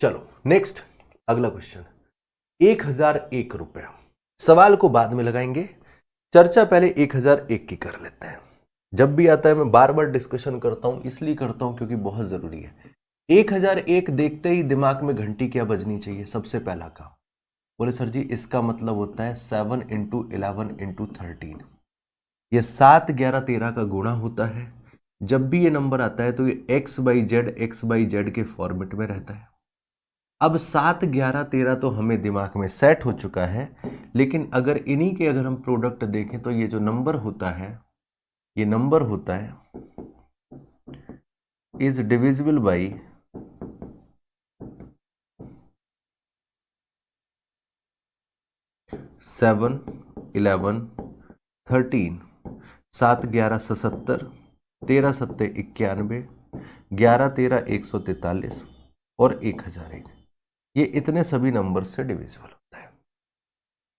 चलो नेक्स्ट अगला क्वेश्चन, 1001 रुपया। सवाल को बाद में लगाएंगे, चर्चा पहले 1001 की कर लेते हैं। जब भी आता है मैं बार बार डिस्कशन करता हूं, इसलिए करता हूं क्योंकि बहुत जरूरी है। 1001 देखते ही दिमाग में घंटी क्या बजनी चाहिए? सबसे पहला काम, बोले सर जी इसका मतलब होता है 7 इंटू 11 इंटू 13। ये 7, 11, 13 का गुणा होता है। जब भी ये नंबर आता है तो ये x/z के फॉर्मेट में रहता है। अब 7, 11, 13 तो हमें दिमाग में सेट हो चुका है, लेकिन अगर हम प्रोडक्ट देखें तो ये जो नंबर होता है, ये नंबर होता है इज डिविजिबल बाई 7, 11, 13। 7, 11, 77, 13, 7, 91, 11, 13, 143 और 1001। ये इतने सभी नंबर से डिविजिबल होता है,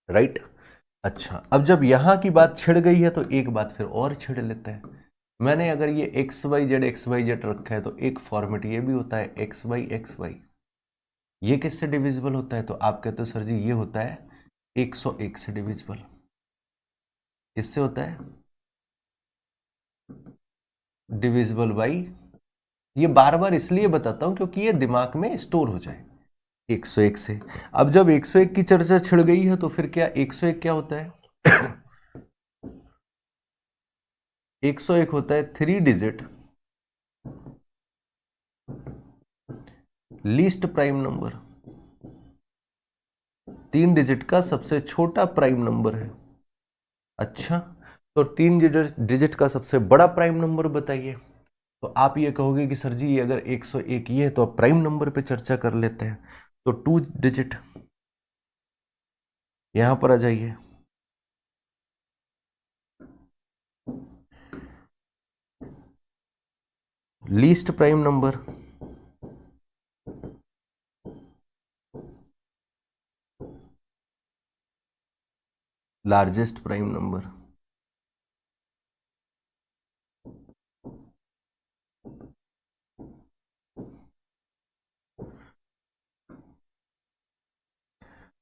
राइट। अच्छा, अब जब यहां की बात छिड़ गई है तो एक बात फिर और छिड़ लेते हैं। मैंने अगर ये XYZ रखा है तो एक फॉर्मेट ये भी होता है XY। ये किससे डिविजिबल होता है? तो आप कहते हो सर जी ये होता है 101 से डिविजिबल। किससे होता है? Divisible by. ये बार बार इसलिए बताता हूं क्योंकि ये दिमाग में स्टोर हो जाए 101 से। अब जब 101 की चर्चा छिड़ गई है तो फिर क्या 101 क्या होता है? 101 होता है 3 digit least prime number. 3 digit का सबसे छोटा प्राइम नंबर है। अच्छा, तो 3 डिजिट का सबसे बड़ा प्राइम नंबर बताइए। तो आप ये कहोगे कि सर जी ये अगर 101 ये है तो अब प्राइम नंबर पे चर्चा कर लेते हैं। तो 2 डिजिट यहां पर आ जाइए। Least prime number, largest prime number.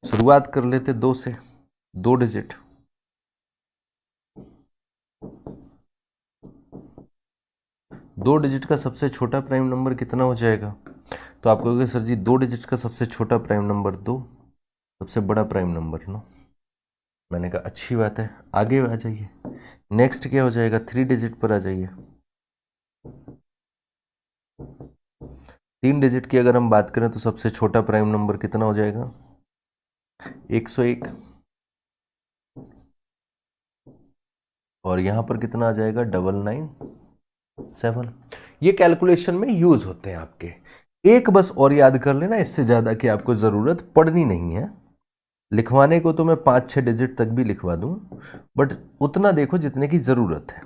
शुरुआत कर लेते 2 से, 2 डिजिट। दो डिजिट का सबसे छोटा प्राइम नंबर कितना हो जाएगा? तो आप कहोगे सर जी 2 डिजिट का सबसे छोटा प्राइम नंबर 2, सबसे बड़ा प्राइम नंबर 9। मैंने कहा अच्छी बात है, आगे आ जाइए। नेक्स्ट क्या हो जाएगा? 3 डिजिट पर आ जाइए। 3 डिजिट की अगर हम बात करें तो सबसे छोटा प्राइम नंबर कितना हो जाएगा? 101। और यहां पर कितना आ जाएगा? 997। ये कैलकुलेशन में यूज होते हैं आपके। एक बस और याद कर लेना, इससे ज्यादा की आपको जरूरत पड़नी नहीं है। लिखवाने को तो मैं 5-6 डिजिट तक भी लिखवा दूं, बट उतना देखो जितने की जरूरत है।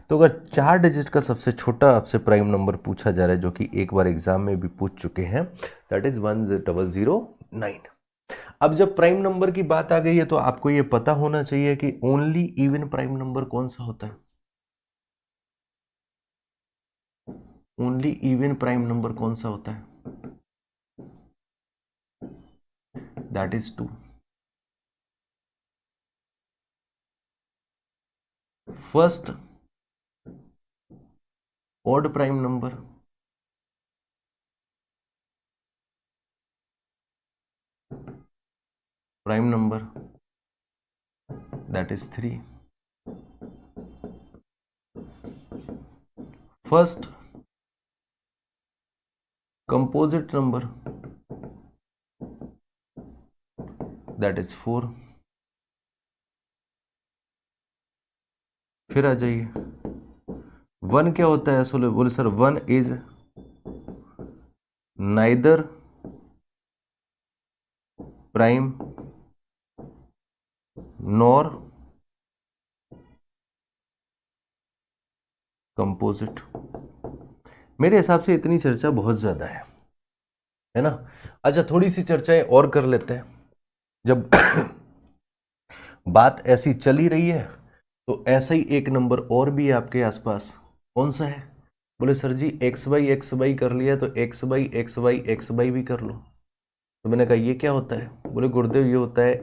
तो अगर 4 डिजिट का सबसे छोटा आपसे प्राइम नंबर पूछा जा रहा है, जो कि एक बार एग्जाम में भी पूछ चुके हैं, दैट इज 1009। अब जब प्राइम नंबर की बात आ गई है तो आपको यह पता होना चाहिए कि ओनली इवन प्राइम नंबर कौन सा होता है। ओनली इवन प्राइम नंबर कौन सा होता है? That is 2। First odd prime number, prime number that is 3। First composite number that is 4। फिर आ जाइए, 1 क्या होता है? सोले बोले sir 1 is neither prime nor composite. मेरे हिसाब से इतनी चर्चा बहुत ज्यादा है ना। अच्छा, थोड़ी सी चर्चाएं और कर लेते हैं। जब बात ऐसी चली रही है तो ऐसा ही एक नंबर और भी है आपके आसपास। कौन सा है? बोले सर जी x/x/y कर लिया तो x/x/x/y भी कर लो। तो मैंने कहा ये क्या होता है, बोले गुरुदेव ये होता है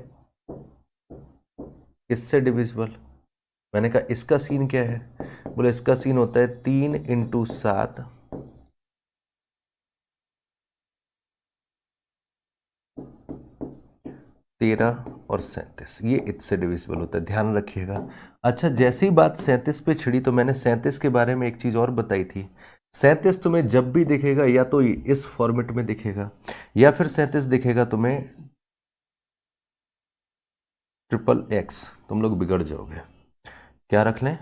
इससे डिविजिबल। मैंने कहा इसका सीन क्या है, बोले इसका सीन होता है 3 × 7 13 और 37, ये इससे डिविजिबल होता है, ध्यान रखिएगा। अच्छा, जैसे ही बात 37 पे छिड़ी तो मैंने 37 के बारे में एक चीज और बताई थी। 37 तुम्हें जब भी दिखेगा या तो इस फॉर्मेट में दिखेगा या फिर 37 दिखेगा तुम्हें XXX, तुम लोग बिगड़ जाओगे। क्या रख लें,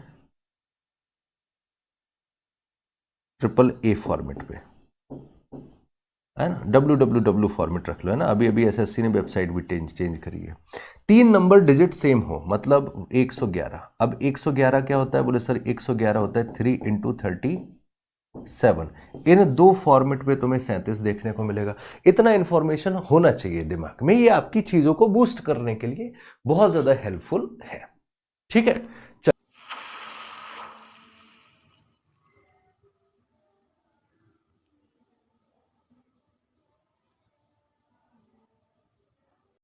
AAA फॉर्मेट पे, है ना, WWW फॉर्मेट रख लो, है ना। अभी अभी SSC ने वेबसाइट भी चेंज करी है। 3 नंबर डिजिट सेम हो मतलब 111। अब 111 क्या होता है, बोले सर 111 होता है 3 × 37। इन दो फॉर्मेट पे तुम्हें 37 देखने को मिलेगा। इतना इंफॉर्मेशन होना चाहिए दिमाग में, ये आपकी चीजों को बूस्ट करने के लिए बहुत ज्यादा हेल्पफुल है। ठीक है।